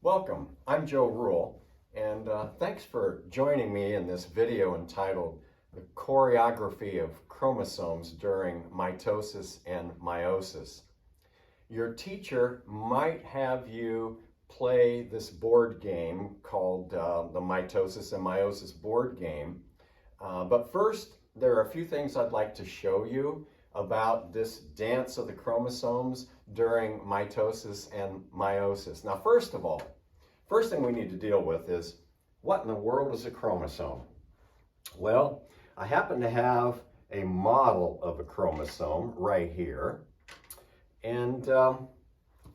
Welcome, I'm Joe Ruhl, and thanks for joining me in this video entitled The Choreography of Chromosomes During Mitosis and Meiosis. Your teacher might have you play this board game called the Mitosis and Meiosis Board Game, but first there are a few things I'd like to show you about this dance of the chromosomes during mitosis and meiosis. Now, first thing we need to deal with is, what in the world is a chromosome? Well, I happen to have a model of a chromosome right here, and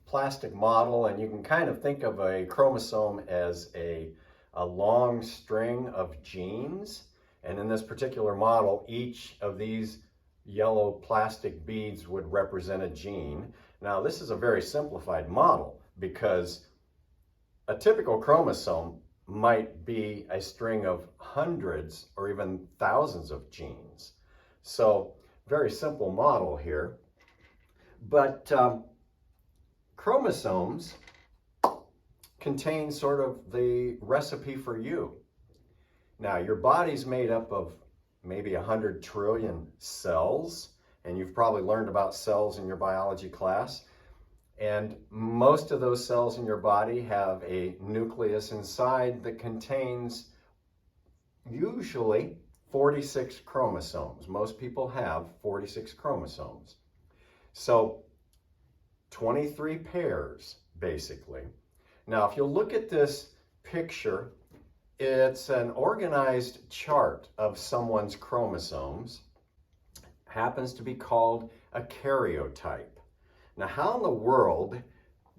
plastic model, and you can kind of think of a chromosome as a long string of genes. And in this particular model, each of these yellow plastic beads would represent a gene. Now, this is a very simplified model because a typical chromosome might be a string of hundreds or even thousands of genes. So, very simple model here. But chromosomes contain sort of the recipe for you. Now, your body's made up of maybe 100 trillion cells, and you've probably learned about cells in your biology class. And most of those cells in your body have a nucleus inside that contains usually 46 chromosomes. Most people have 46 chromosomes. So 23 pairs, basically. Now, if you look at this picture, it's an organized chart of someone's chromosomes. Happens to be called a karyotype. Now, how in the world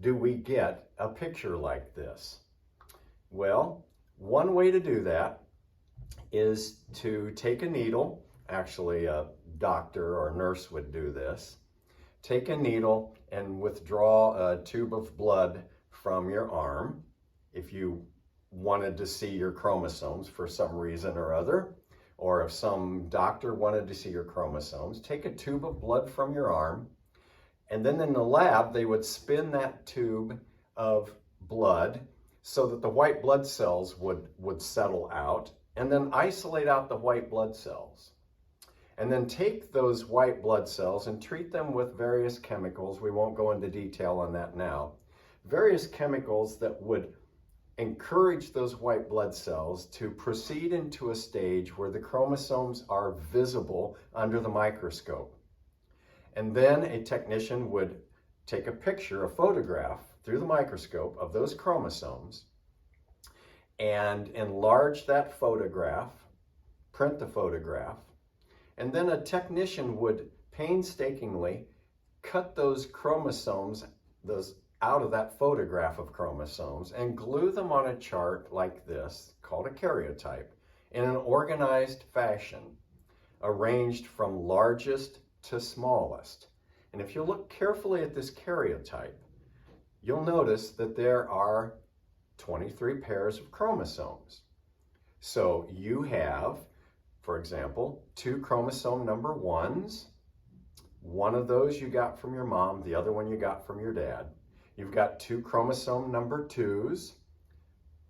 do we get a picture like this? Well, one way to do that is to take a needle. Actually, a doctor or nurse would do this. Take a needle and withdraw a tube of blood from your arm. If you wanted to see your chromosomes for some reason or other, or if some doctor wanted to see your chromosomes, take a tube of blood from your arm, and then in the lab, they would spin that tube of blood so that the white blood cells would settle out, and then isolate out the white blood cells. And then take those white blood cells and treat them with various chemicals. We won't go into detail on that now. Various chemicals that would encourage those white blood cells to proceed into a stage where the chromosomes are visible under the microscope. And then a technician would take a picture, a photograph, through the microscope of those chromosomes and enlarge that photograph, print the photograph, and then a technician would painstakingly cut those chromosomes, out of that photograph of chromosomes, and glue them on a chart like this, called a karyotype, in an organized fashion, arranged from largest to smallest. And if you look carefully at this karyotype, you'll notice that there are 23 pairs of chromosomes. So you have, for example, 2 chromosome number 1s. One of those you got from your mom, the other one you got from your dad. You've got 2 chromosome number 2s.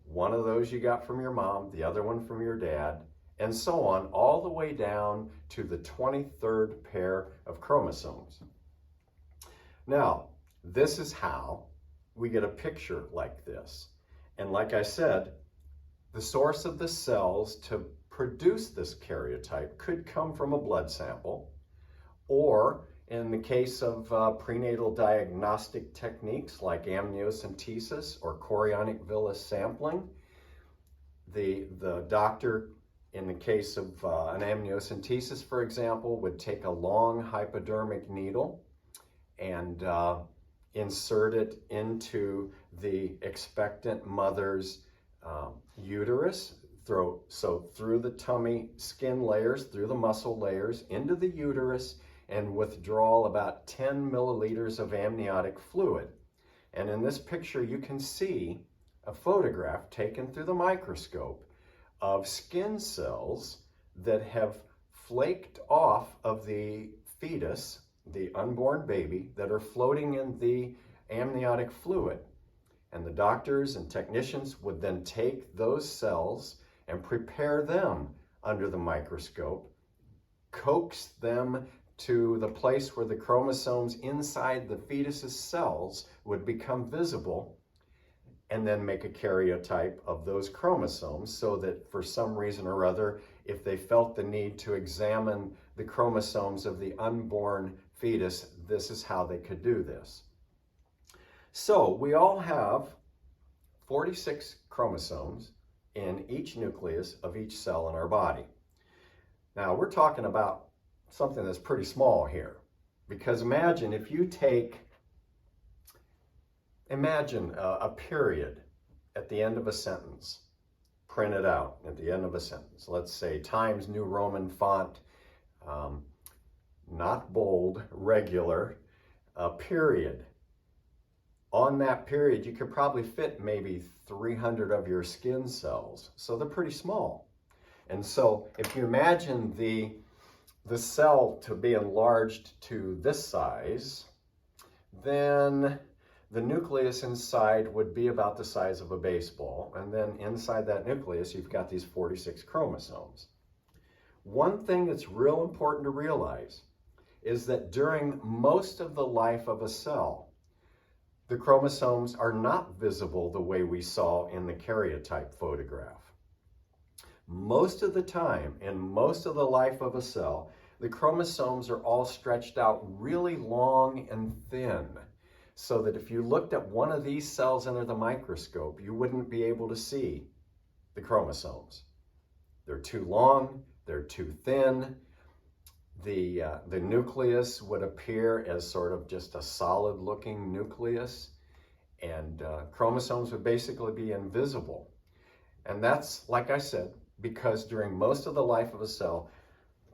One of those you got from your mom, the other one from your dad, and so on, all the way down to the 23rd pair of chromosomes. Now, this is how we get a picture like this. And like I said, the source of the cells to produce this karyotype could come from a blood sample, or in the case of prenatal diagnostic techniques like amniocentesis or chorionic villus sampling, the doctor, in the case of an amniocentesis, for example, would take a long hypodermic needle and insert it into the expectant mother's uterus, through the tummy skin layers, through the muscle layers, into the uterus, and withdraw about 10 milliliters of amniotic fluid. And in this picture, you can see a photograph taken through the microscope of skin cells that have flaked off of the fetus, the unborn baby, that are floating in the amniotic fluid. And the doctors and technicians would then take those cells and prepare them under the microscope, coax them to the place where the chromosomes inside the fetus's cells would become visible, and then make a karyotype of those chromosomes so that for some reason or other, if they felt the need to examine the chromosomes of the unborn fetus, this is how they could do this. So we all have 46 chromosomes in each nucleus of each cell in our body. Now we're talking about something that's pretty small here, because imagine if you imagine a period at the end of a sentence, print it out at the end of a sentence. Let's say Times New Roman font, not bold, regular, period. On that period, you could probably fit maybe 300 of your skin cells. So they're pretty small. And so if you imagine the cell to be enlarged to this size, then the nucleus inside would be about the size of a baseball. And then inside that nucleus, you've got these 46 chromosomes. One thing that's real important to realize is that during most of the life of a cell, the chromosomes are not visible the way we saw in the karyotype photograph. Most of the time, in most of the life of a cell, the chromosomes are all stretched out really long and thin, so that if you looked at one of these cells under the microscope, you wouldn't be able to see the chromosomes. They're too long, they're too thin. The nucleus would appear as sort of just a solid looking nucleus, and chromosomes would basically be invisible. And that's, like I said, because during most of the life of a cell,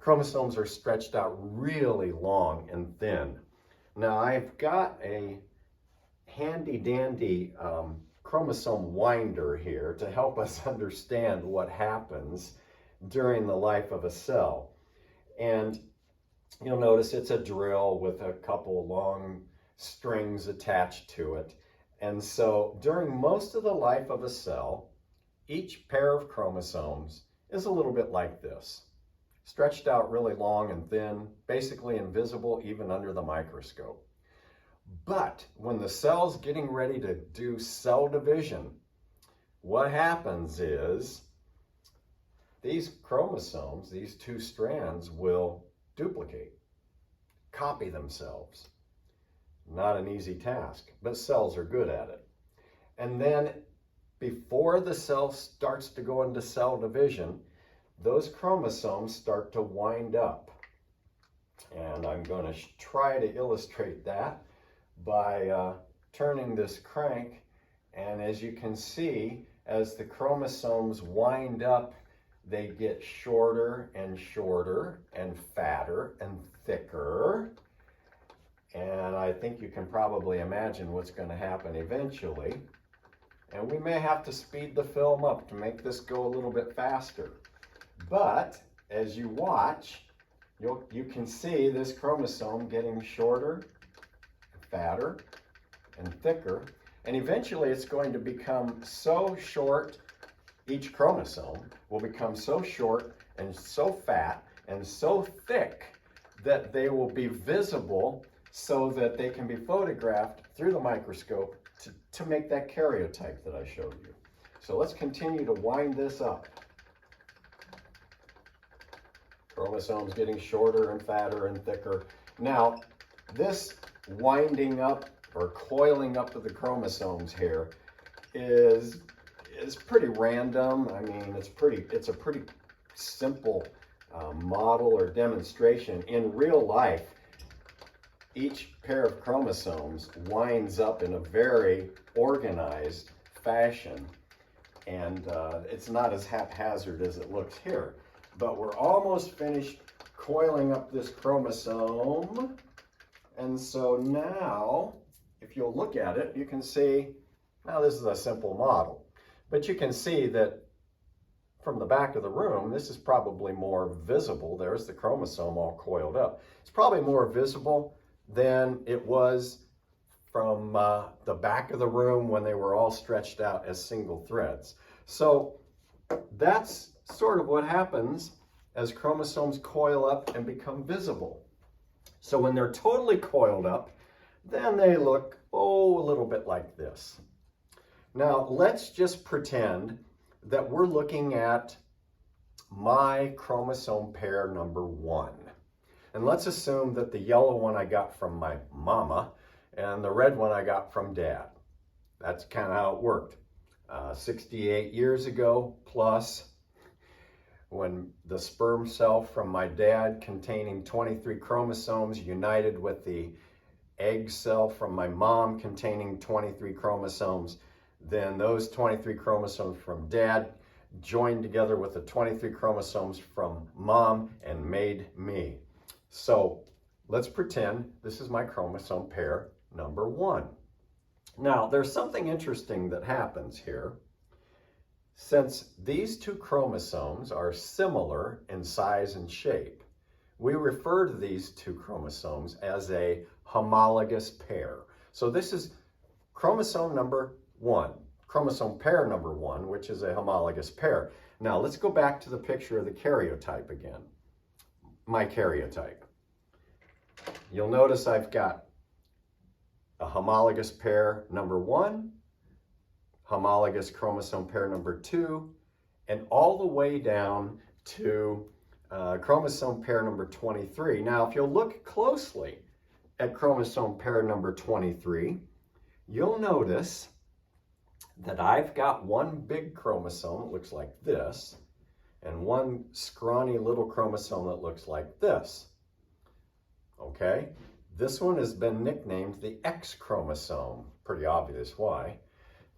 chromosomes are stretched out really long and thin. Now I've got a handy dandy chromosome winder here to help us understand what happens during the life of a cell. And you'll notice it's a drill with a couple long strings attached to it. And so during most of the life of a cell, each pair of chromosomes is a little bit like this, stretched out really long and thin, basically invisible even under the microscope. But when the cell's getting ready to do cell division, what happens is these chromosomes, these two strands, will duplicate, copy themselves. Not an easy task, but cells are good at it. And then before the cell starts to go into cell division, those chromosomes start to wind up. And I'm going to try to illustrate that by turning this crank. And as you can see, as the chromosomes wind up, they get shorter and shorter and fatter and thicker. And I think you can probably imagine what's going to happen eventually. And we may have to speed the film up to make this go a little bit faster. But as you watch, you can see this chromosome getting shorter, fatter, and thicker. And eventually it's going to become so short, each chromosome will become so short and so fat and so thick that they will be visible so that they can be photographed through the microscope to make that karyotype that I showed you. So let's continue to wind this up. Chromosomes getting shorter and fatter and thicker. Now, this winding up or coiling up of the chromosomes here is pretty random. I mean, it's a pretty simple model or demonstration. In real life, each pair of chromosomes winds up in a very organized fashion, and it's not as haphazard as it looks here. But we're almost finished coiling up this chromosome, and so now, if you'll look at it, you can see, now this is a simple model, but you can see that from the back of the room, this is probably more visible. There's the chromosome all coiled up. It's probably more visible than it was from the back of the room when they were all stretched out as single threads. So that's sort of what happens as chromosomes coil up and become visible. So when they're totally coiled up, then they look, a little bit like this. Now, let's just pretend that we're looking at my chromosome pair number 1. And let's assume that the yellow one I got from my mama and the red one I got from dad. That's kind of how it worked. 68 years ago plus, when the sperm cell from my dad containing 23 chromosomes united with the egg cell from my mom containing 23 chromosomes, then those 23 chromosomes from dad joined together with the 23 chromosomes from mom and made me. So let's pretend this is my chromosome pair number 1. Now, there's something interesting that happens here. Since these two chromosomes are similar in size and shape, we refer to these two chromosomes as a homologous pair. So this is chromosome number 1, chromosome pair number 1, which is a homologous pair. Now, let's go back to the picture of the karyotype again, my karyotype. You'll notice I've got a homologous pair number 1, homologous chromosome pair number 2, and all the way down to chromosome pair number 23. Now, if you'll look closely at chromosome pair number 23, you'll notice that I've got one big chromosome that looks like this, and one scrawny little chromosome that looks like this. Okay? This one has been nicknamed the X chromosome. Pretty obvious why.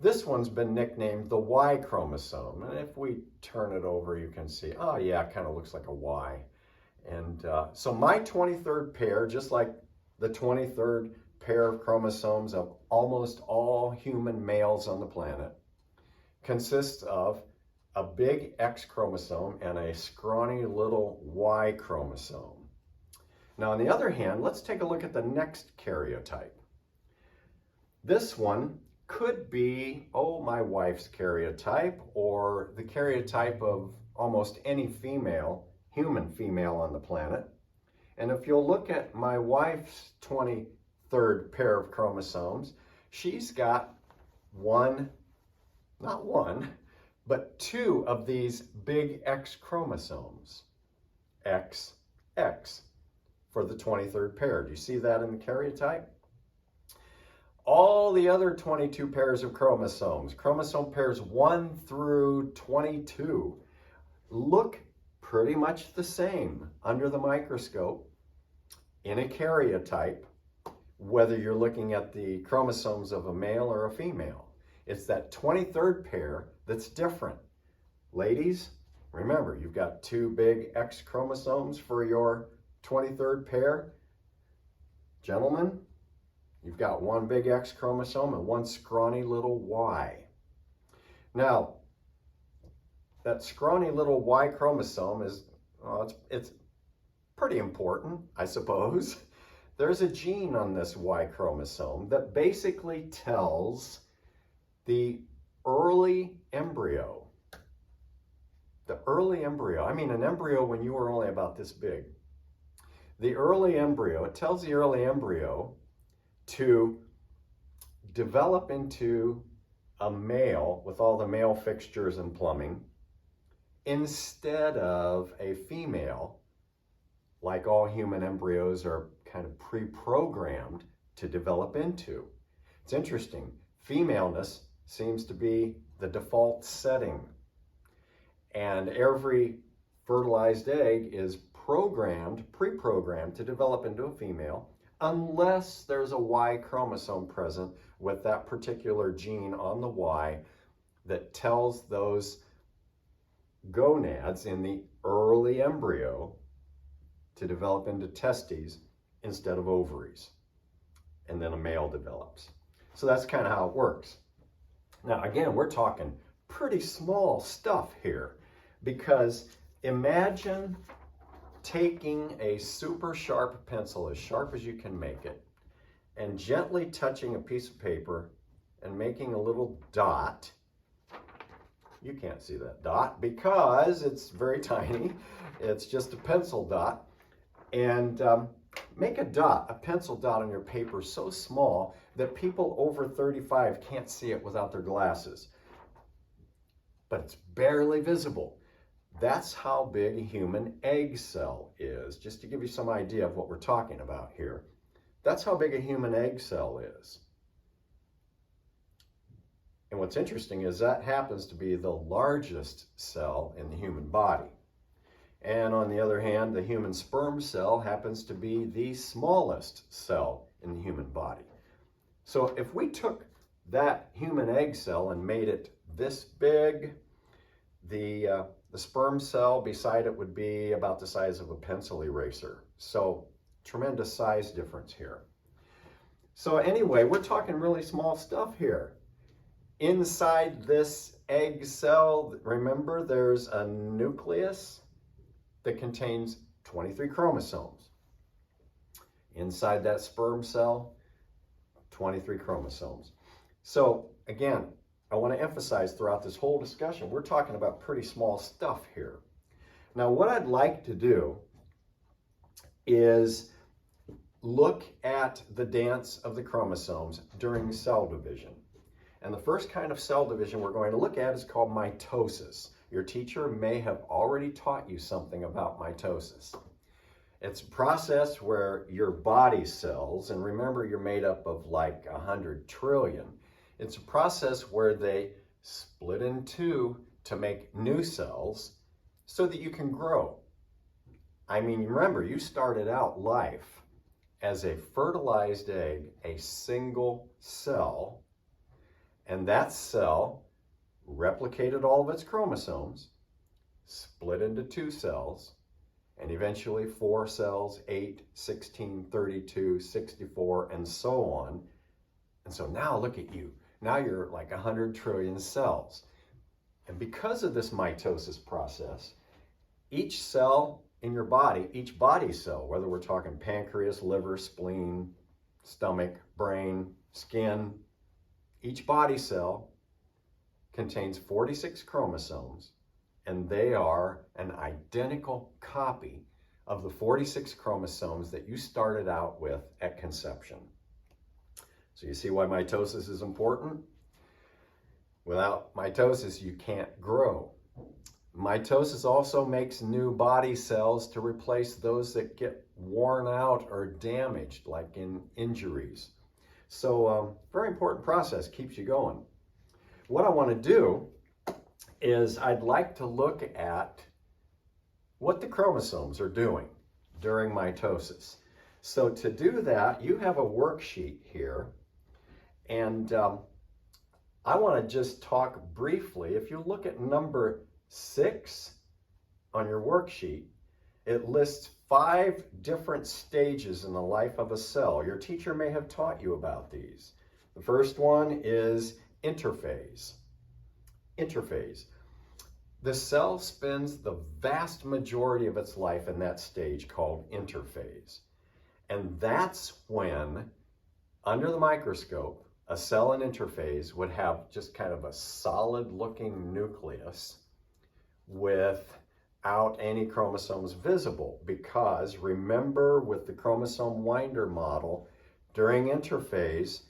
This one's been nicknamed the Y chromosome. And if we turn it over, you can see, oh yeah, it kind of looks like a Y. And so my 23rd pair, just like the 23rd pair of chromosomes of almost all human males on the planet, consists of a big X chromosome and a scrawny little Y chromosome. Now, on the other hand, let's take a look at the next karyotype. This one could be, my wife's karyotype, or the karyotype of almost any female, human female on the planet. And if you'll look at my wife's 23rd pair of chromosomes, she's got not one, but 2 of these big X chromosomes, XX, for the 23rd pair. Do you see that in the karyotype? All the other 22 pairs of chromosomes, chromosome pairs 1 through 22, look pretty much the same under the microscope in a karyotype, whether you're looking at the chromosomes of a male or a female. It's that 23rd pair that's different. Ladies, remember, you've got 2 big X chromosomes for your 23rd pair. Gentlemen, you've got 1 big X chromosome and 1 scrawny little Y. Now, that scrawny little Y chromosome is, it's pretty important, I suppose. There's a gene on this Y chromosome that basically tells the early embryo, an embryo when you were only about this big. The early embryo, it tells the early embryo to develop into a male with all the male fixtures and plumbing instead of a female, like all human embryos are kind of pre-programmed to develop into. It's interesting, femaleness seems to be the default setting, and every fertilized egg is pre-programmed to develop into a female, unless there's a Y chromosome present with that particular gene on the Y that tells those gonads in the early embryo to develop into testes instead of ovaries. And then a male develops. So that's kind of how it works. Now, again, we're talking pretty small stuff here, because imagine taking a super sharp pencil, as sharp as you can make it, and gently touching a piece of paper and making a little dot. You can't see that dot because it's very tiny. It's just a pencil dot. And make a dot, a pencil dot on your paper so small that people over 35 can't see it without their glasses. But it's barely visible. That's how big a human egg cell is, just to give you some idea of what we're talking about here. That's how big a human egg cell is. And what's interesting is that happens to be the largest cell in the human body. And on the other hand, the human sperm cell happens to be the smallest cell in the human body. So if we took that human egg cell and made it this big, the sperm cell beside it would be about the size of a pencil eraser. So tremendous size difference here. So anyway, we're talking really small stuff here. Inside this egg cell, remember, there's a nucleus that contains 23 chromosomes. Inside that sperm cell, 23 chromosomes. So again, I want to emphasize throughout this whole discussion, we're talking about pretty small stuff here. Now, what I'd like to do is look at the dance of the chromosomes during cell division. And the first kind of cell division we're going to look at is called mitosis. Your teacher may have already taught you something about mitosis. It's a process where your body cells, and remember you're made up of like 100 trillion, it's a process where they split in two to make new cells so that you can grow. I mean, remember, you started out life as a fertilized egg, a single cell, and that cell replicated all of its chromosomes, split into two cells, and eventually 4 cells, 8, 16, 32, 64, and so on. And so now look at you. Now you're like 100 trillion cells. And because of this mitosis process, each cell in your body, each body cell, whether we're talking pancreas, liver, spleen, stomach, brain, skin, each body cell contains 46 chromosomes, and they are an identical copy of the 46 chromosomes that you started out with at conception. So you see why mitosis is important? Without mitosis, you can't grow. Mitosis also makes new body cells to replace those that get worn out or damaged, like in injuries. So very important process, keeps you going. What I want to do is I'd like to look at what the chromosomes are doing during mitosis. So to do that, you have a worksheet here, and I want to just talk briefly. If you look at number 6 on your worksheet, it lists 5 different stages in the life of a cell. Your teacher may have taught you about these. The first one is interphase. Interphase. The cell spends the vast majority of its life in that stage called interphase. And that's when, under the microscope, a cell in interphase would have just kind of a solid-looking nucleus without any chromosomes visible, because remember, with the chromosome winder model, during interphase,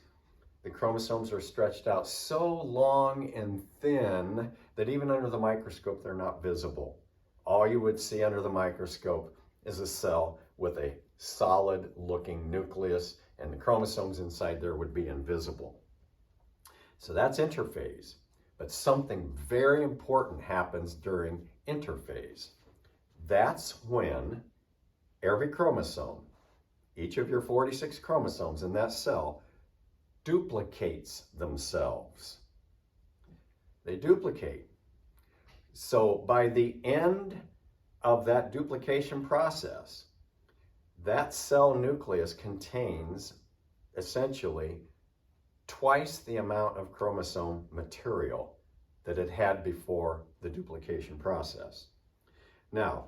the chromosomes are stretched out so long and thin that even under the microscope, they're not visible. All you would see under the microscope is a cell with a solid-looking nucleus, and the chromosomes inside there would be invisible. So that's interphase. But something very important happens during interphase. That's when every chromosome, each of your 46 chromosomes in that cell, duplicates themselves. They duplicate. So by the end of that duplication process, that cell nucleus contains essentially twice the amount of chromosome material that it had before the duplication process. Now,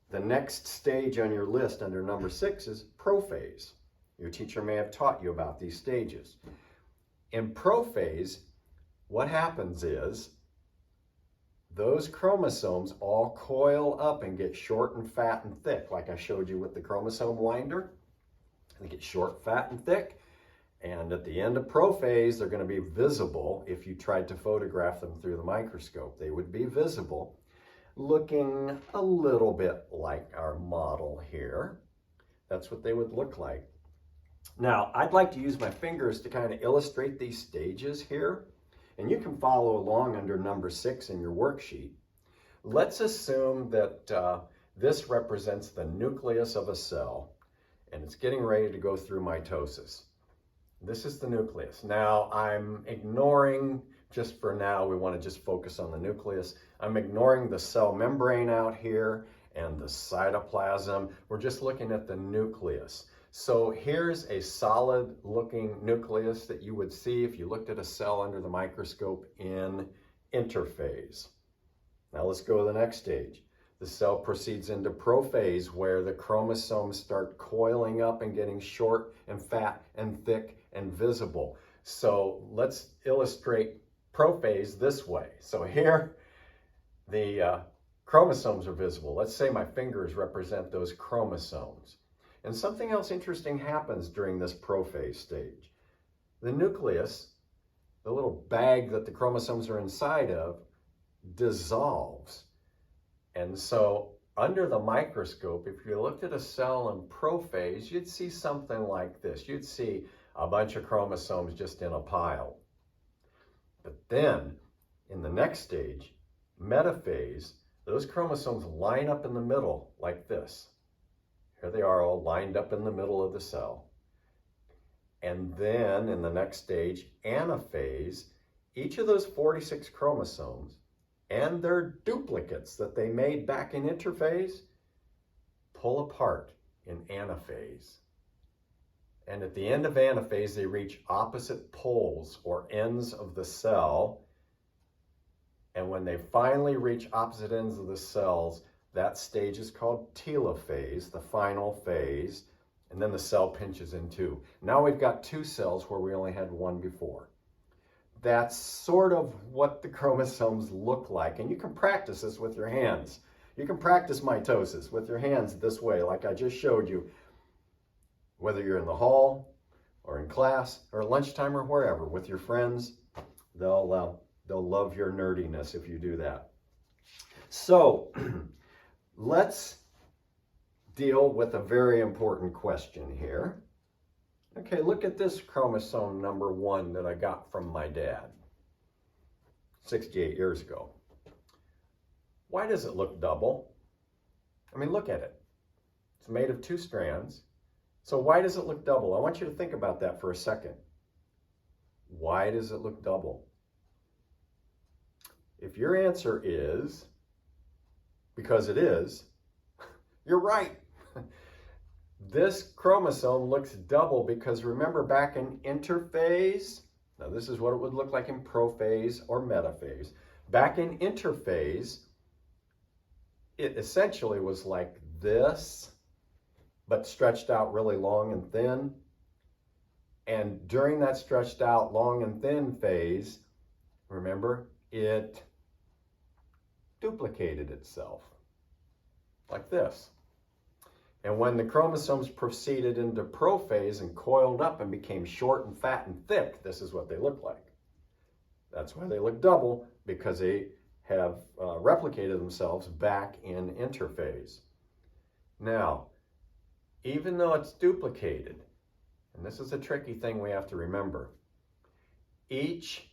the next stage on your list under number 6 is prophase. Your teacher may have taught you about these stages. In prophase, what happens is those chromosomes all coil up and get short and fat and thick, like I showed you with the chromosome winder. They get short, fat, and thick. And at the end of prophase, they're going to be visible if you tried to photograph them through the microscope. They would be visible, looking a little bit like our model here. That's what they would look like. Now, I'd like to use my fingers to kind of illustrate these stages here. And you can follow along under number 6 in your worksheet. Let's assume that this represents the nucleus of a cell, and it's getting ready to go through mitosis. This is the nucleus. Now, I'm ignoring, just for now, we want to just focus on the nucleus. I'm ignoring the cell membrane out here and the cytoplasm. We're just looking at the nucleus. So here's a solid looking nucleus that you would see if you looked at a cell under the microscope in interphase. Now let's go to the next stage. The cell proceeds into prophase, where the chromosomes start coiling up and getting short and fat and thick and visible. So let's illustrate prophase this way. So here the chromosomes are visible. Let's say my fingers represent those chromosomes. And something else interesting happens during this prophase stage. The nucleus, the little bag that the chromosomes are inside of, dissolves. And so under the microscope, if you looked at a cell in prophase, you'd see something like this. You'd see a bunch of chromosomes just in a pile. But then in the next stage, metaphase, those chromosomes line up in the middle like this. Here they are, all lined up in the middle of the cell. And then in the next stage, anaphase, each of those 46 chromosomes and their duplicates that they made back in interphase pull apart in anaphase. And at the end of anaphase, they reach opposite poles or ends of the cell. And when they finally reach opposite ends of the cells, that stage is called telophase, the final phase, and then the cell pinches in two. Now we've got 2 cells where we only had 1 before. That's sort of what the chromosomes look like, and you can practice this with your hands. You can practice mitosis with your hands this way, like I just showed you, whether you're in the hall or in class or lunchtime or wherever with your friends. They'll love your nerdiness if you do that. So, let's deal with a very important question here. Okay, look at this chromosome number 1 that I got from my dad 68 years ago. Why does it look double? I mean, look at it. It's made of 2 strands. So why does it look double? I want you to think about that for a second. Why does it look double? If your answer is because it is, you're right. This chromosome looks double because remember back in interphase, now this is what it would look like in prophase or metaphase. Back in interphase, it essentially was like this, but stretched out really long and thin. And during that stretched out long and thin phase, remember, it duplicated itself like this. And when the chromosomes proceeded into prophase and coiled up and became short and fat and thick, this is what they look like. That's why they look double, because they have replicated themselves back in interphase. Now, even though it's duplicated, and this is a tricky thing we have to remember, each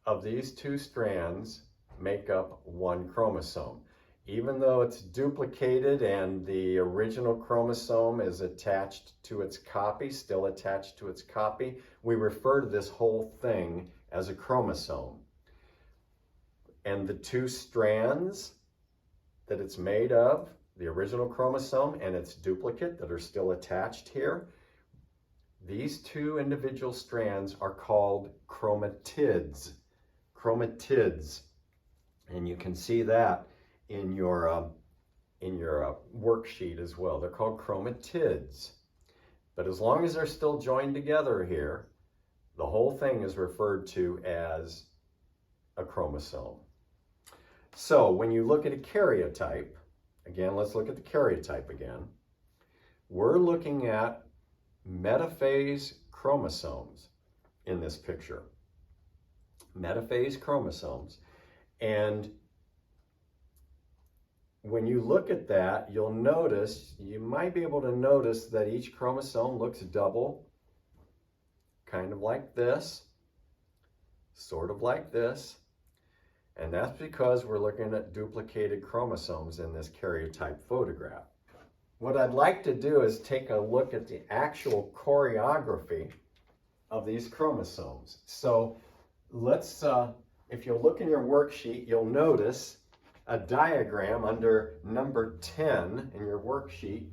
of these 2 strands make up 1 chromosome. Even though it's duplicated and the original chromosome is attached to its copy, still attached to its copy, we refer to this whole thing as a chromosome. And the 2 strands that it's made of, the original chromosome and its duplicate that are still attached here, these 2 individual strands are called chromatids. Chromatids. And you can see that in your worksheet as well. They're called chromatids. But as long as they're still joined together here, the whole thing is referred to as a chromosome. So when you look at a karyotype, again, let's look at the karyotype again. We're looking at metaphase chromosomes in this picture. Metaphase chromosomes. And when you look at that, you'll notice, you might be able to notice that each chromosome looks double, kind of like this, sort of like this. And that's because we're looking at duplicated chromosomes in this karyotype photograph. What I'd like to do is take a look at the actual choreography of these chromosomes. So let's, if you look in your worksheet, you'll notice a diagram under number 10 in your worksheet,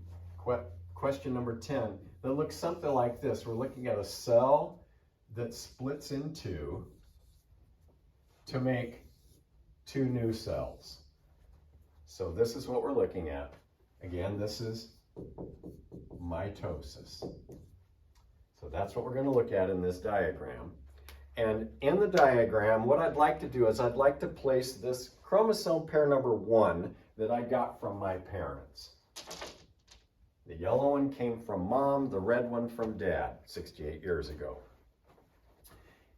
question number 10, that looks something like this. We're looking at a cell that splits in two to make two new cells. So this is what we're looking at. Again, this is mitosis. So that's what we're going to look at in this diagram. And in the diagram, what I'd like to do is I'd like to place this chromosome pair number 1 that I got from my parents. The yellow one came from mom, the red one from dad, 68 years ago.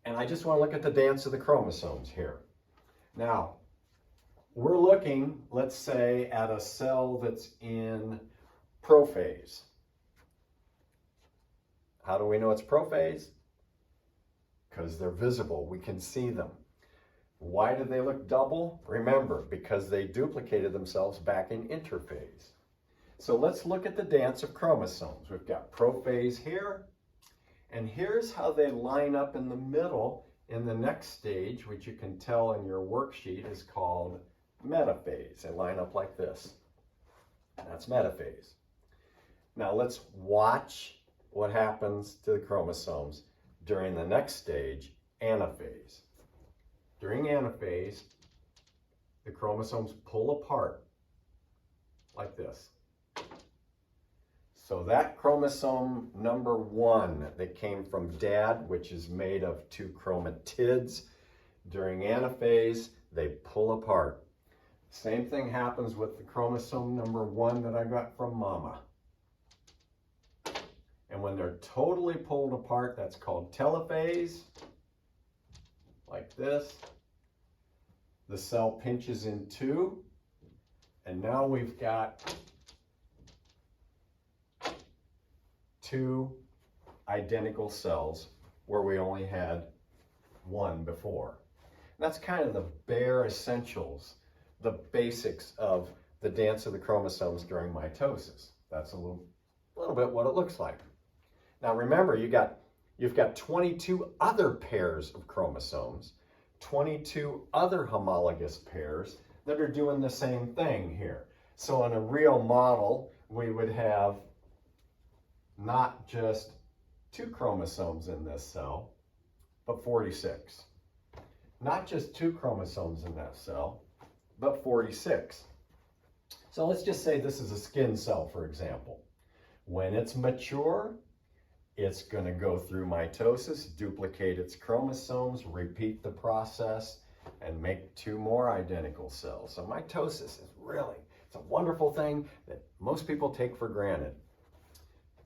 And I just want to look at the dance of the chromosomes here. Now, we're looking, let's say, at a cell that's in prophase. How do we know it's prophase? Because they're visible, we can see them. Why do they look double? Remember, because they duplicated themselves back in interphase. So let's look at the dance of chromosomes. We've got prophase here, and here's how they line up in the middle in the next stage, which you can tell in your worksheet is called metaphase. They line up like this. That's metaphase. Now let's watch what happens to the chromosomes during the next stage, anaphase. During anaphase, the chromosomes pull apart like this. So that chromosome number 1 that came from dad, which is made of 2 chromatids, during anaphase, they pull apart. Same thing happens with the chromosome number 1 that I got from mama. And when they're totally pulled apart, that's called telophase, like this. The cell pinches in two, and now we've got 2 identical cells where we only had 1 before. That's kind of the bare essentials, the basics of the dance of the chromosomes during mitosis. That's a little bit what it looks like. Now remember, you've got 22 other pairs of chromosomes, 22 other homologous pairs that are doing the same thing here. So in a real model, we would have not just 2 chromosomes in this cell, but 46. Not just 2 chromosomes in that cell, but 46. So let's just say this is a skin cell, for example. When it's mature, it's going to go through mitosis, duplicate its chromosomes, repeat the process, and make 2 more identical cells. So mitosis is it's a wonderful thing that most people take for granted.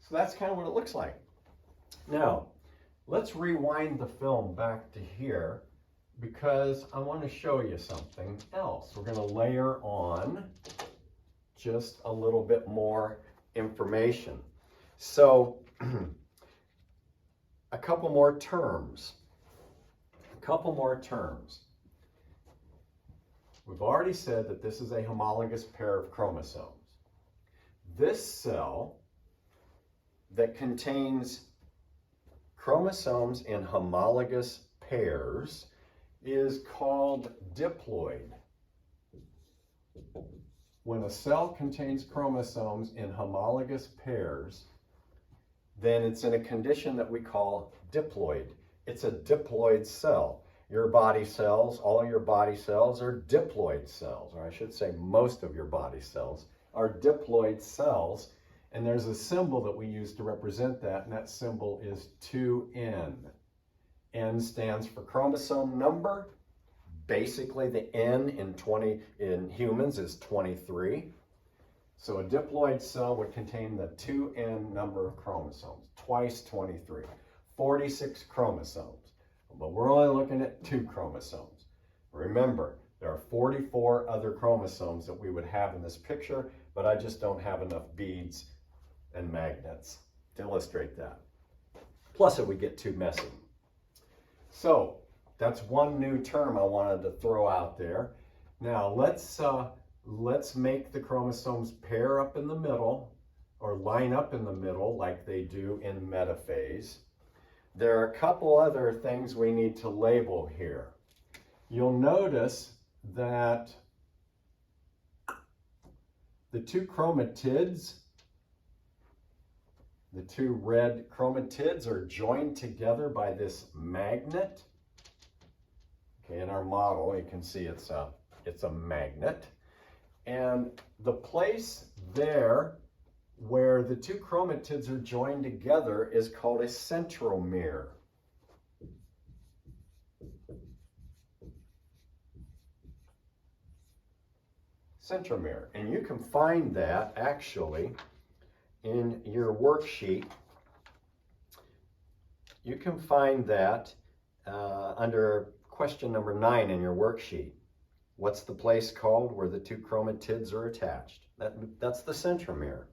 So that's kind of what it looks like. Now, let's rewind the film back to here because I want to show you something else. We're going to layer on just a little bit more information. So, a couple more terms. We've already said that this is a homologous pair of chromosomes. This cell that contains chromosomes in homologous pairs is called diploid. When a cell contains chromosomes in homologous pairs, then it's in a condition that we call diploid. It's a diploid cell. Your body cells, all of your body cells are diploid cells, or I should say most of your body cells are diploid cells. And there's a symbol that we use to represent that, and that symbol is 2N. N stands for chromosome number. Basically, the N in humans is 23. So a diploid cell would contain the 2N number of chromosomes, twice 23, 46 chromosomes. But we're only looking at 2 chromosomes. Remember, there are 44 other chromosomes that we would have in this picture, but I just don't have enough beads and magnets to illustrate that. Plus, it would get too messy. So that's one new term I wanted to throw out there. Now let's make the chromosomes pair up in the middle or line up in the middle like they do in metaphase. There are a couple other things we need to label here. You'll notice that the 2 chromatids, the 2 red chromatids, are joined together by this magnet. Okay, in our model, you can see it's a magnet. And the place there where the 2 chromatids are joined together is called a centromere. Centromere. And you can find that actually in your worksheet. You can find that under question number 9 in your worksheet. What's the place called where the 2 chromatids are attached? That's the centromere.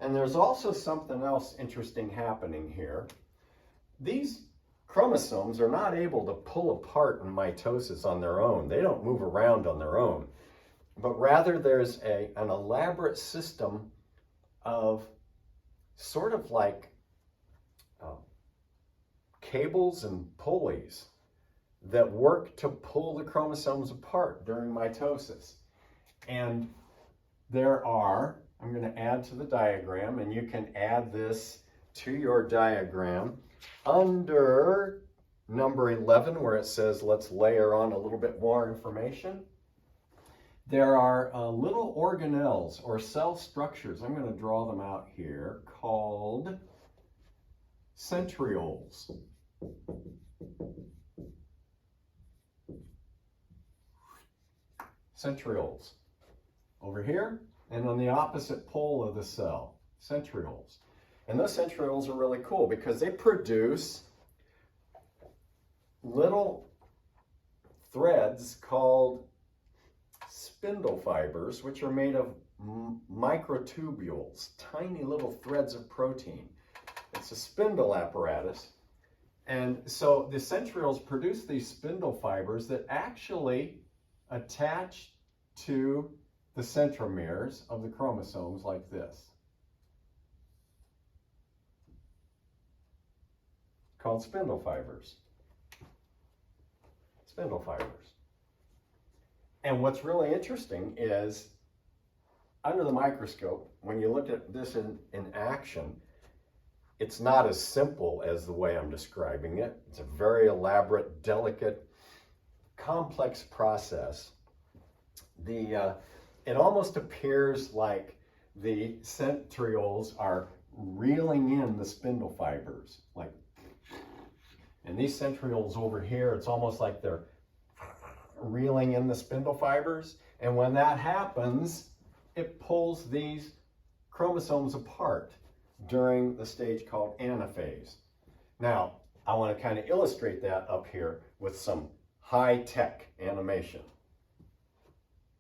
And there's also something else interesting happening here. These chromosomes are not able to pull apart in mitosis on their own. They don't move around on their own. But rather there's an elaborate system of sort of like cables and pulleys that work to pull the chromosomes apart during mitosis. And there are, I'm going to add to the diagram, and you can add this to your diagram under number 11 where it says let's layer on a little bit more information. There are little organelles or cell structures, I'm going to draw them out here, called centrioles. Centrioles. Over here, and on the opposite pole of the cell, centrioles. And those centrioles are really cool because they produce little threads called spindle fibers, which are made of microtubules, tiny little threads of protein. It's a spindle apparatus. And so the centrioles produce these spindle fibers that actually attach to the centromeres of the chromosomes like this, called spindle fibers. Spindle fibers. And what's really interesting is under the microscope, when you look at this in action, it's not as simple as the way I'm describing it. It's a very elaborate, delicate, complex process. It almost appears like the centrioles are reeling in the spindle fibers, and these centrioles over here, it's almost like they're reeling in the spindle fibers. And when that happens, it pulls these chromosomes apart during the stage called anaphase. Now, I want to kind of illustrate that up here with some high-tech animation.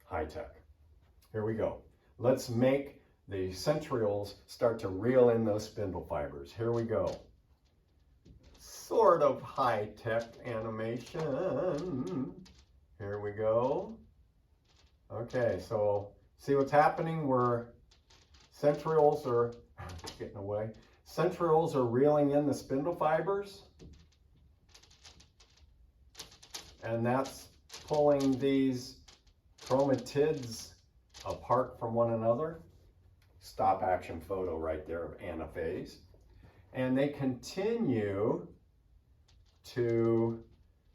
High-tech. Here we go. Let's make the centrioles start to reel in those spindle fibers. Here we go. Sort of high-tech animation. Here we go. Okay, so see what's happening where centrioles are getting away. Centrioles are reeling in the spindle fibers. And that's pulling these chromatids apart from one another. Stop action photo right there of anaphase. And they continue to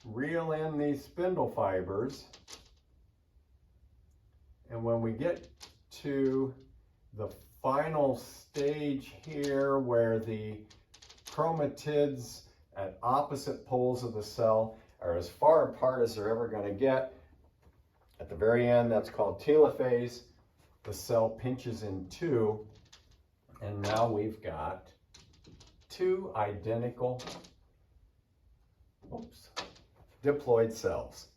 reel in these spindle fibers. And when we get to the final stage here where the chromatids at opposite poles of the cell are as far apart as they're ever going to get. At the very end, that's called telophase. The cell pinches in two, and now we've got two identical diploid cells.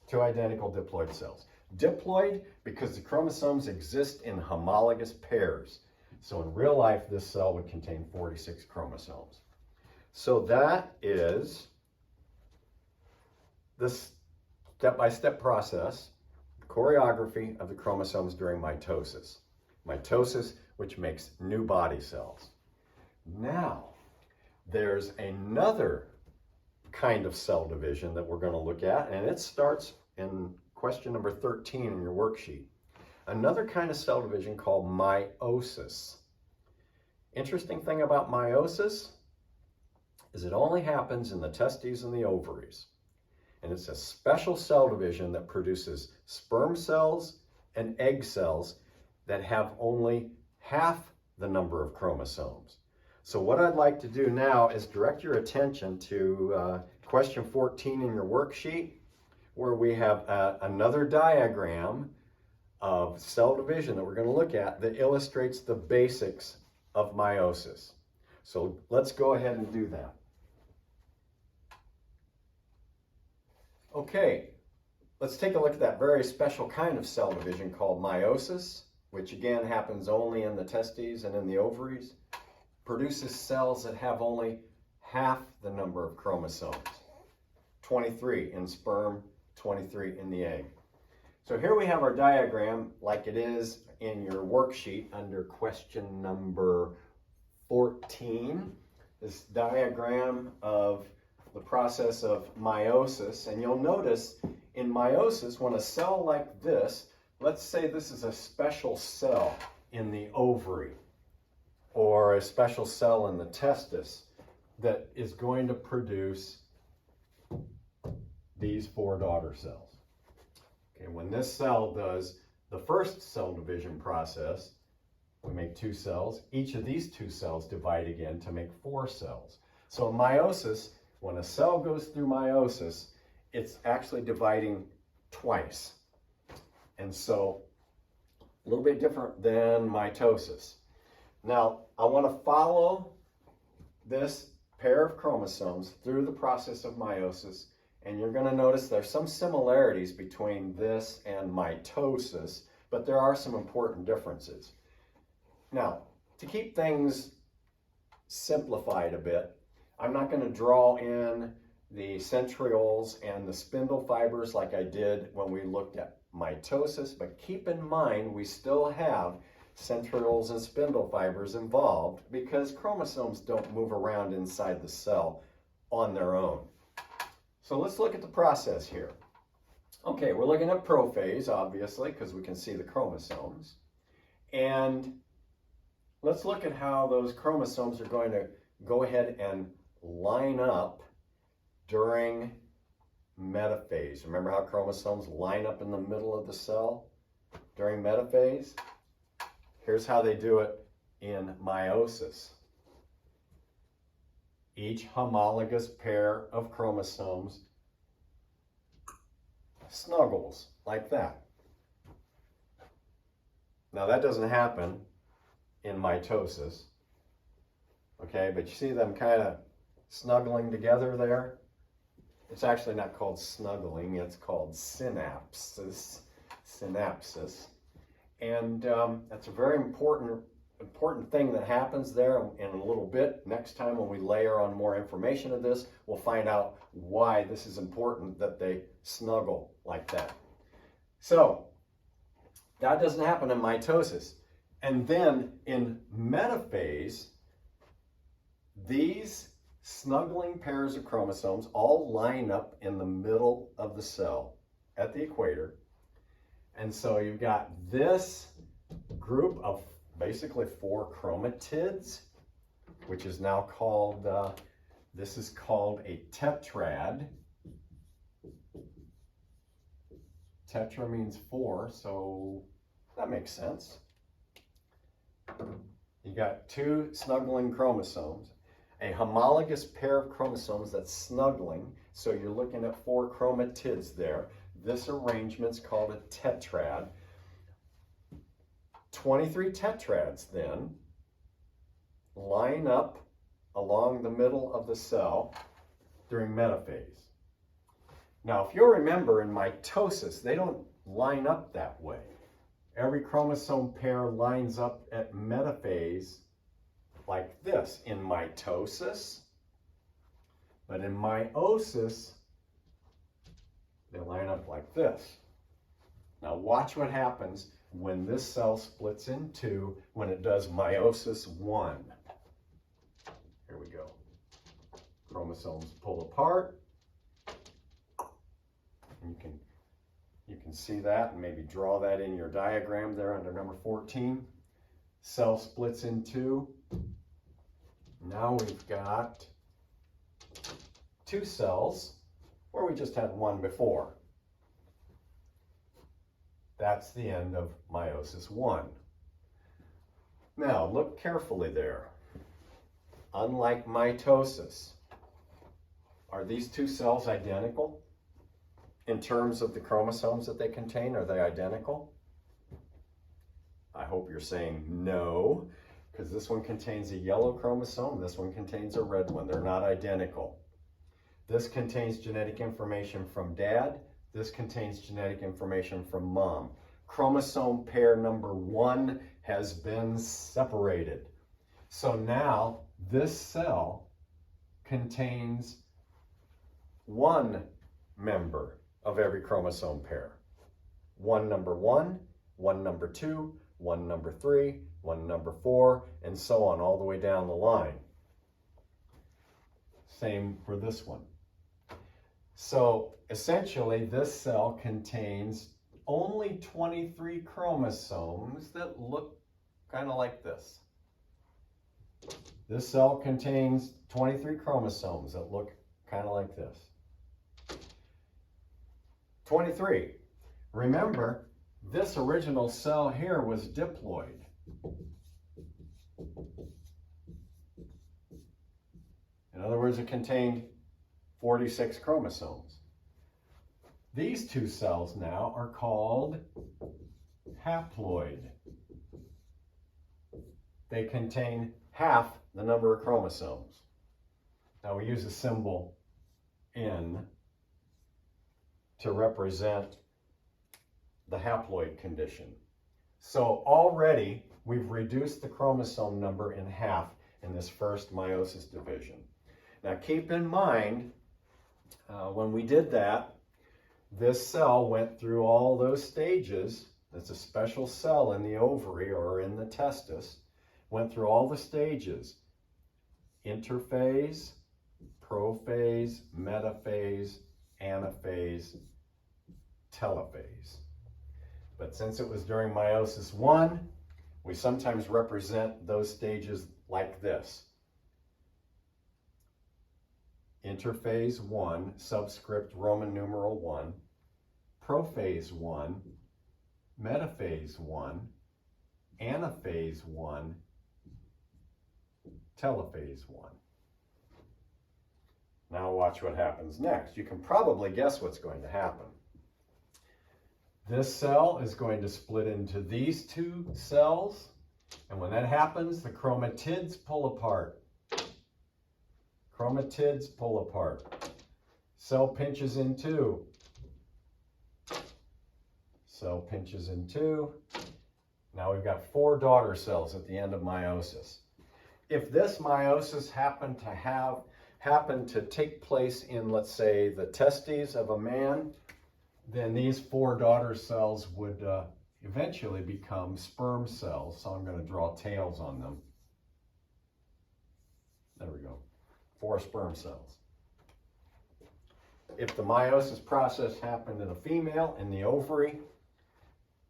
Two identical diploid cells. Diploid because the chromosomes exist in homologous pairs. So in real life, this cell would contain 46 chromosomes. So that is the step-by-step process, choreography of the chromosomes during mitosis. Mitosis, which makes new body cells. Now, there's another kind of cell division that we're going to look at, and it starts in question number 13 in your worksheet. Another kind of cell division called meiosis. Interesting thing about meiosis is it only happens in the testes and the ovaries. And it's a special cell division that produces sperm cells and egg cells that have only half the number of chromosomes. So what I'd like to do now is direct your attention to question 14 in your worksheet, where we have another diagram of cell division that we're going to look at that illustrates the basics of meiosis. So let's go ahead and do that. Okay, let's take a look at that very special kind of cell division called meiosis, which again happens only in the testes and in the ovaries. Produces cells that have only half the number of chromosomes. 23 in sperm, 23 in the egg. So here we have our diagram like it is in your worksheet under question number 14. This diagram of the process of meiosis. And you'll notice in meiosis, when a cell like this, let's say this is a special cell in the ovary, or a special cell in the testis that is going to produce these four daughter cells. Okay, when this cell does the first cell division process, we make two cells. Each of these two cells divide again to make four cells. So in meiosis, when a cell goes through meiosis, it's actually dividing twice. And so a little bit different than mitosis. Now, I want to follow this pair of chromosomes through the process of meiosis, and you're going to notice there's some similarities between this and mitosis, but there are some important differences. Now, to keep things simplified a bit, I'm not going to draw in the centrioles and the spindle fibers like I did when we looked at mitosis, but keep in mind we still have centrioles and spindle fibers involved because chromosomes don't move around inside the cell on their own. So let's look at the process here. Okay, we're looking at prophase, obviously, because we can see the chromosomes. And let's look at how those chromosomes are going to go ahead and line up during metaphase. Remember how chromosomes line up in the middle of the cell during metaphase? Here's how they do it in meiosis. Each homologous pair of chromosomes snuggles like that. Now that doesn't happen in mitosis, okay, but you see them kind of snuggling together there? It's actually not called snuggling, it's called synapsis. Synapsis. And that's a very important thing that happens there in a little bit. Next time when we layer on more information of this, we'll find out why this is important that they snuggle like that. So that doesn't happen in mitosis. And then in metaphase, these snuggling pairs of chromosomes all line up in the middle of the cell at the equator. And so you've got this group of basically four chromatids, which is now called, this is called a tetrad. Tetra means four, so that makes sense. You got two snuggling chromosomes, a homologous pair of chromosomes that's snuggling. So you're looking at 4 chromatids there. This arrangement's called a tetrad. 23 tetrads then line up along the middle of the cell during metaphase. Now, if you'll remember in mitosis, they don't line up that way. Every chromosome pair lines up at metaphase like this in mitosis, but in meiosis, they line up like this. Now watch what happens when this cell splits in two when it does meiosis 1. Here we go. Chromosomes pull apart. And you can see that and maybe draw that in your diagram there under number 14. Cell splits in two. Now we've got 2 cells where we just had 1 before. That's the end of meiosis 1. Now look carefully there. Unlike mitosis, are these 2 cells identical? In terms of the chromosomes that they contain, are they identical? I hope you're saying no, because this one contains a yellow chromosome, this one contains a red one. They're not identical. This contains genetic information from dad, this contains genetic information from mom. Chromosome pair number 1 has been separated. So now this cell contains 1 member of every chromosome pair. 1 number 1, 1 number 2, 1 number 3, 1 number 4, and so on all the way down the line. Same for this one. So essentially this cell contains only 23 chromosomes that look kind of like this. This cell contains 23 chromosomes that look kind of like this. 23. Remember, this original cell here was diploid. In other words, it contained 46 chromosomes. These 2 cells now are called haploid. They contain half the number of chromosomes. Now we use a symbol N to represent the haploid condition. So already we've reduced the chromosome number in half in this first meiosis division. Now keep in mind, when we did that, this cell went through all those stages. That's a special cell in the ovary or in the testis. Went through all the stages: interphase, prophase, metaphase, anaphase, telophase. But since it was during meiosis 1, we sometimes represent those stages like this. Interphase 1, subscript Roman numeral 1, prophase 1, metaphase 1, anaphase 1, telophase 1. Now watch what happens next. You can probably guess what's going to happen. This cell is going to split into these 2 cells, and when that happens, the chromatids pull apart. Chromatids pull apart. Cell pinches in 2. Cell pinches in 2. Now we've got 4 daughter cells at the end of meiosis. If this meiosis happened to take place in, let's say, the testes of a man, then these 4 daughter cells would eventually become sperm cells. So I'm going to draw tails on them. There we go. 4 sperm cells. If the meiosis process happened in a female, in the ovary,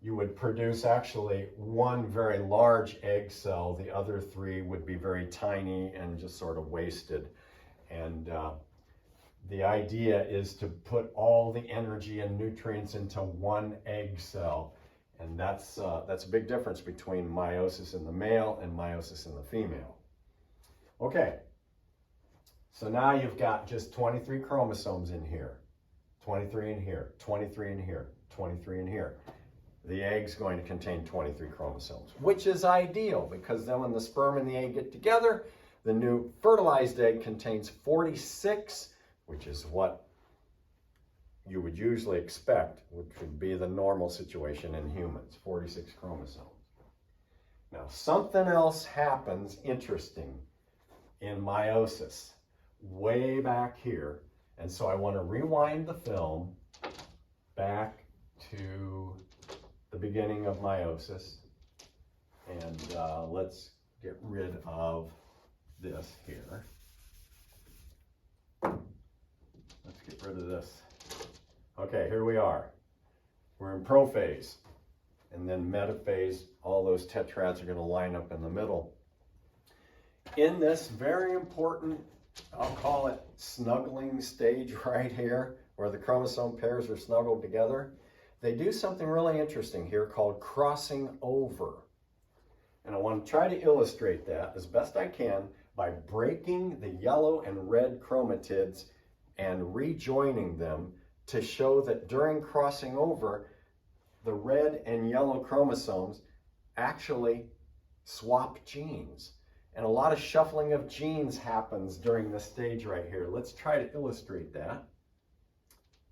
you would produce actually 1 very large egg cell. The other 3 would be very tiny and just sort of wasted. And the idea is to put all the energy and nutrients into 1 egg cell. And that's a big difference between meiosis in the male and meiosis in the female. Okay, so now you've got just 23 chromosomes in here, 23 in here, 23 in here, 23 in here. The egg's going to contain 23 chromosomes, which is ideal because then when the sperm and the egg get together, the new fertilized egg contains 46, which is what you would usually expect, which would be the normal situation in humans, 46 chromosomes. Now, something else happens interesting in meiosis way back here. And so I want to rewind the film back to the beginning of meiosis. And let's get rid of this here. Let's get rid of this. Okay, here we are. We're in prophase. And then metaphase, all those tetrads are going to line up in the middle. In this very important, I'll call it snuggling stage right here, where the chromosome pairs are snuggled together, they do something really interesting here called crossing over. And I want to try to illustrate that as best I can by breaking the yellow and red chromatids and rejoining them to show that during crossing over, the red and yellow chromosomes actually swap genes. And a lot of shuffling of genes happens during this stage right here. Let's try to illustrate that.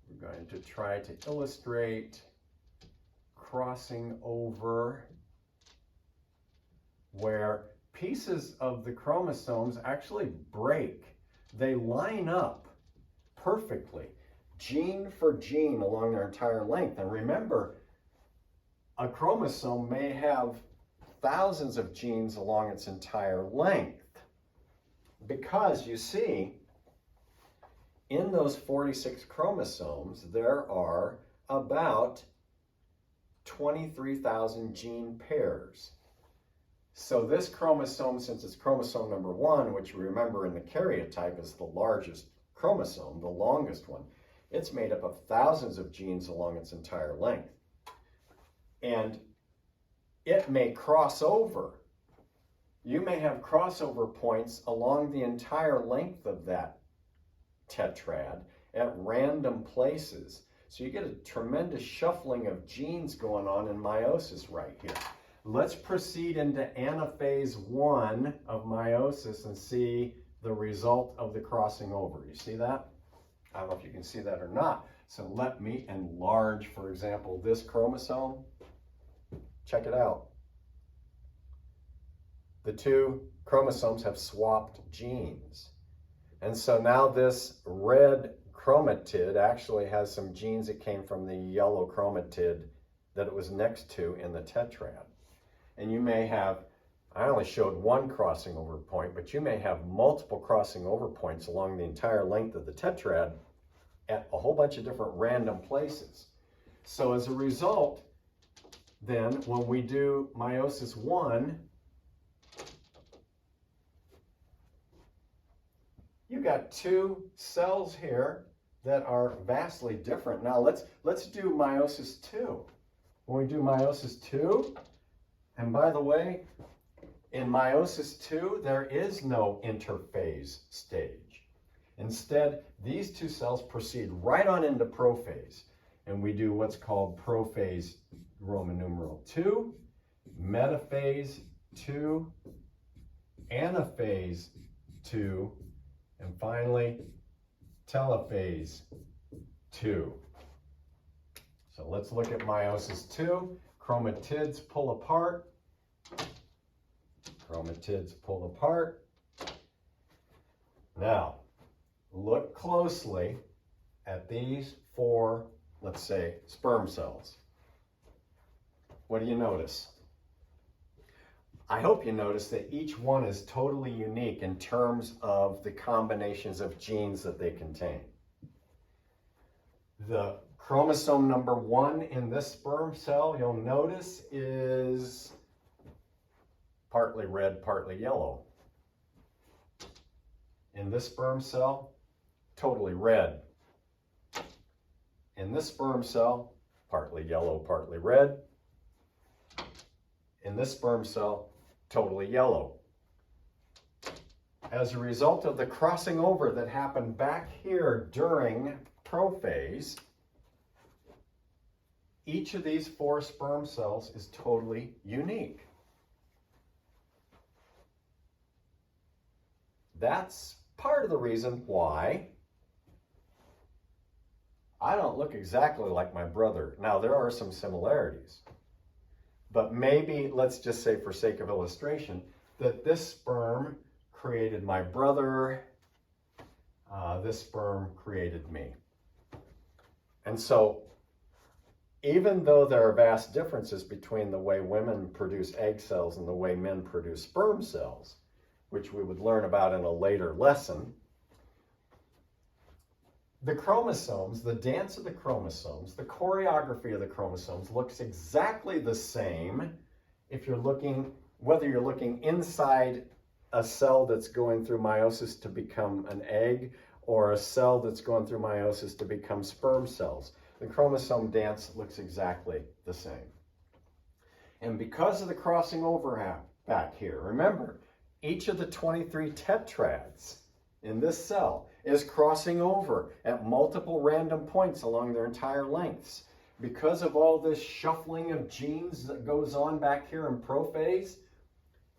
We're going to try to illustrate crossing over where pieces of the chromosomes actually break. They line up perfectly, gene for gene along their entire length. And remember, a chromosome may have thousands of genes along its entire length, because you see, in those 46 chromosomes, there are about 23,000 gene pairs. So this chromosome, since it's chromosome number 1, which remember in the karyotype is the largest chromosome, the longest one, it's made up of thousands of genes along its entire length. And it may cross over. You may have crossover points along the entire length of that tetrad at random places. So you get a tremendous shuffling of genes going on in meiosis right here. Let's proceed into anaphase 1 of meiosis and see the result of the crossing over. You see that? I don't know if you can see that or not. So let me enlarge, for example, this chromosome. Check it out. The two chromosomes have swapped genes. And so now this red chromatid actually has some genes that came from the yellow chromatid that it was next to in the tetrad. And you may have, I only showed one crossing over point, but you may have multiple crossing over points along the entire length of the tetrad at a whole bunch of different random places. So as a result, then when we do meiosis 1, you got two cells here that are vastly different. Now let's do meiosis 2. When we do meiosis 2, and by the way, in meiosis 2, there is no interphase stage. Instead, these two cells proceed right on into prophase, and we do what's called prophase Roman numeral 2, metaphase 2, anaphase 2, and finally telophase 2. So let's look at meiosis 2. Chromatids pull apart. Chromatids pull apart. Now, look closely at these 4, let's say, sperm cells. What do you notice? I hope you notice that each one is totally unique in terms of the combinations of genes that they contain. The chromosome number 1 in this sperm cell, you'll notice, is partly red, partly yellow. In this sperm cell, totally red. In this sperm cell, partly yellow, partly red. in this sperm cell, totally yellow. As a result of the crossing over that happened back here during prophase, each of these 4 sperm cells is totally unique. That's part of the reason why I don't look exactly like my brother. Now, there are some similarities, but maybe, let's just say for sake of illustration, that this sperm created my brother, this sperm created me. And so, even though there are vast differences between the way women produce egg cells and the way men produce sperm cells, which we would learn about in a later lesson, the chromosomes, the dance of the chromosomes, the choreography of the chromosomes looks exactly the same if you're looking, whether you're looking inside a cell that's going through meiosis to become an egg or a cell that's going through meiosis to become sperm cells. The chromosome dance looks exactly the same. And because of the crossing over back here, remember, each of the 23 tetrads in this cell is crossing over at multiple random points along their entire lengths. Because of all this shuffling of genes that goes on back here in prophase,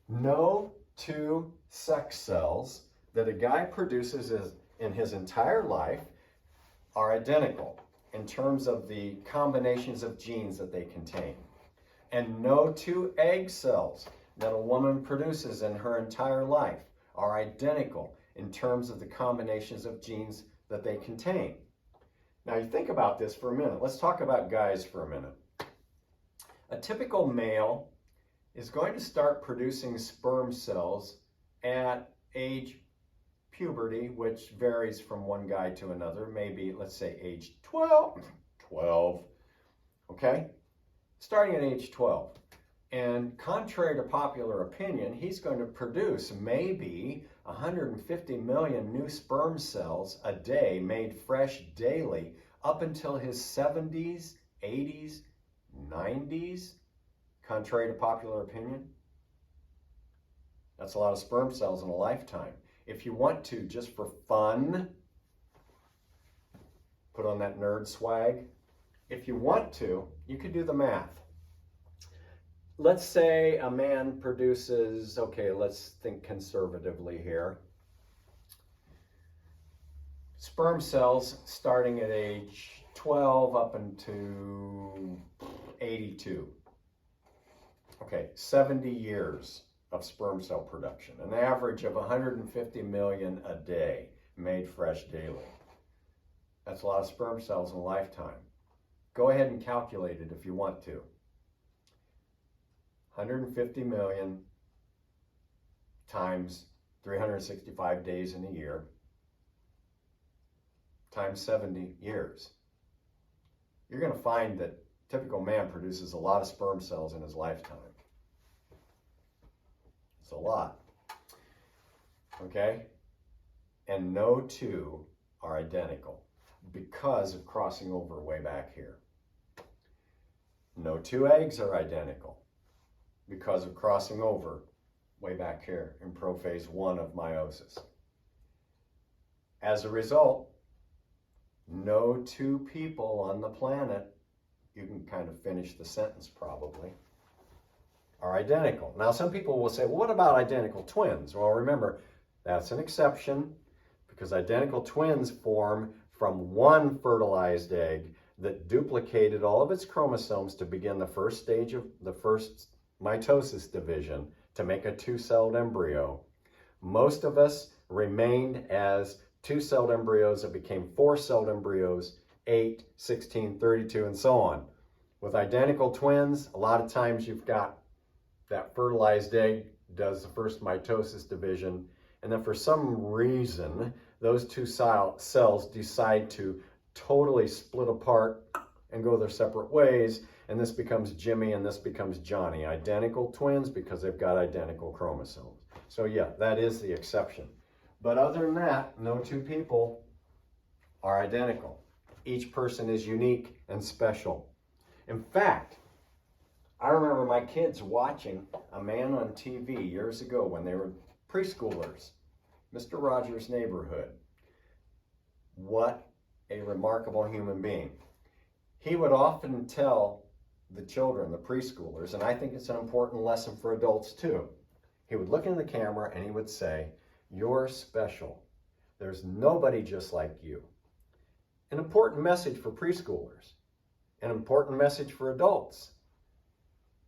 no 2 sex cells that a guy produces in his entire life are identical in terms of the combinations of genes that they contain. And no 2 egg cells that a woman produces in her entire life are identical in terms of the combinations of genes that they contain. Now, you think about this for a minute. Let's talk about guys for a minute. A typical male is going to start producing sperm cells at age puberty, which varies from one guy to another, maybe, let's say, age 12, okay? Starting at age 12. And contrary to popular opinion, he's going to produce maybe 150 million new sperm cells a day, made fresh daily, up until his 70s, 80s, 90s, contrary to popular opinion. That's a lot of sperm cells in a lifetime. If you want to, just for fun, put on that nerd swag. If you want to, you could do the math. Let's say a man produces, okay, let's think conservatively here, sperm cells starting at age 12 up into 82. Okay, 70 years of sperm cell production, an average of 150 million a day made fresh daily. That's a lot of sperm cells in a lifetime. Go ahead and calculate it if you want to. 150 million times 365 days in a year times 70 years. You're going to find that a typical man produces a lot of sperm cells in his lifetime. It's a lot. Okay? And no 2 are identical because of crossing over way back here. No 2 eggs are identical because of crossing over way back here in prophase 1 of meiosis. As a result, no 2 people on the planet, you can kind of finish the sentence probably, are identical. Now, some people will say, well, what about identical twins? Well, remember, that's an exception because identical twins form from one fertilized egg that duplicated all of its chromosomes to begin the first stage of the first mitosis division to make a 2-celled embryo. Most of us remained as 2-celled embryos that became 4-celled embryos, 8, 16, 32, and so on. With identical twins, a lot of times you've got that fertilized egg does the first mitosis division, and then for some reason, those 2 cells decide to totally split apart and go their separate ways, and this becomes Jimmy and this becomes Johnny. Identical twins because they've got identical chromosomes. So yeah, that is the exception. But other than that, no 2 people are identical. Each person is unique and special. In fact, I remember my kids watching a man on TV years ago when they were preschoolers, Mr. Rogers' Neighborhood. What a remarkable human being. He would often tell the children, the preschoolers, and I think it's an important lesson for adults too. He would look in the camera and he would say, "You're special. There's nobody just like you." An important message for preschoolers, an important message for adults.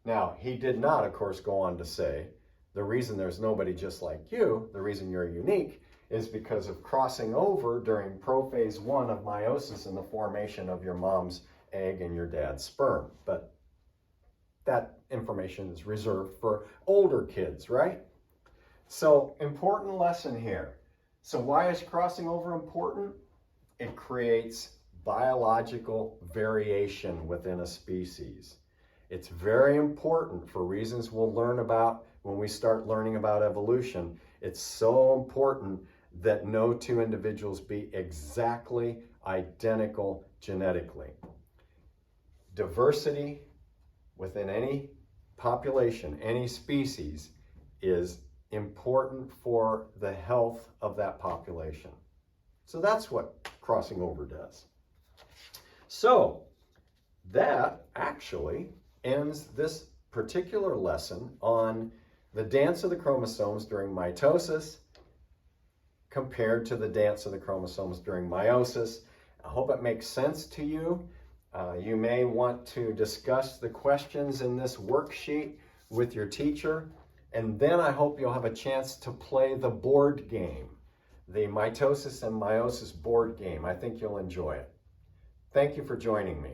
Now, he did not, of course, go on to say, the reason there's nobody just like you, the reason you're unique, is because of crossing over during prophase 1 of meiosis and the formation of your mom's egg and your dad's sperm. But that information is reserved for older kids, right? So, important lesson here. So why is crossing over important? It creates biological variation within a species. It's very important for reasons we'll learn about when we start learning about evolution. It's so important that no two individuals be exactly identical genetically. Diversity within any population, any species, is important for the health of that population. So that's what crossing over does. So that actually ends this particular lesson on the dance of the chromosomes during mitosis compared to the dance of the chromosomes during meiosis. I hope it makes sense to you. You may want to discuss the questions in this worksheet with your teacher, and then I hope you'll have a chance to play the board game, the Mitosis and Meiosis Board Game. I think you'll enjoy it. Thank you for joining me.